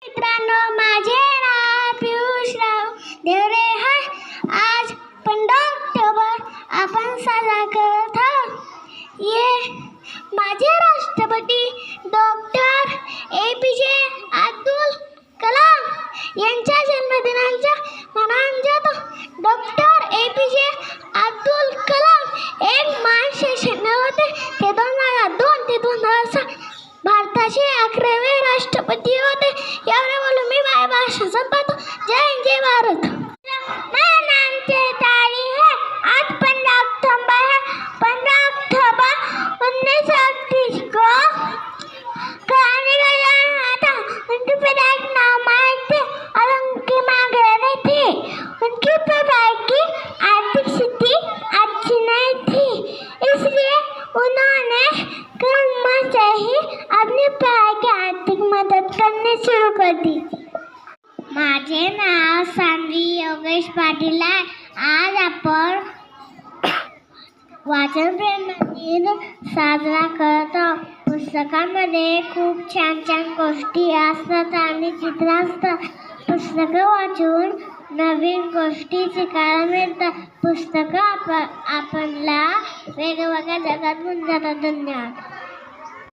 मित्रांनो, माझे नाव पियुषराव देवरे आहे. आज 15 ऑक्टोबर आपण साजरा करत आहोत. माझे राष्ट्रपती डॉक्टर APJ अब्दुल कलाम यांच्या जन्मदिनाच्या मनांजात डॉक्टर APJ अब्दुल कलाम एक महान होते. ते 2002 ते 2006 भारताचे 11वे राष्ट्रपती होते. एवढे बोलून मी माझ्या भाषण संपवतो. जय हिंद, जय भारत. मेरा नाम चैताली है. आज 15 अक्टूबर है. 15 अक्टूबर 1938 को क्रांति का जन्म था. उनके पिता एक नामायक थे और उनकी माँ गृहिणी थी. उनके पिता की आर्थिक स्थिति अच्छी नहीं थी, इसलिए उन्होंने कम से ही अपनी पढ़ाई की आर्थिक मदद करनी शुरू कर दी. माझे नाव सान्वी योगेश पाटील आहे. आज आपण वाचन प्रेरणा दिन साजरा करत आहोत. पुस्तकामध्ये खूप छान छान गोष्टी असतात आणि चित्र असतात. पुस्तकं वाचून नवीन गोष्टी शिकायला मिळतात. पुस्तकं आपल्याला वेगवेगळ्या जगात घेऊन जातात. धन्यवाद.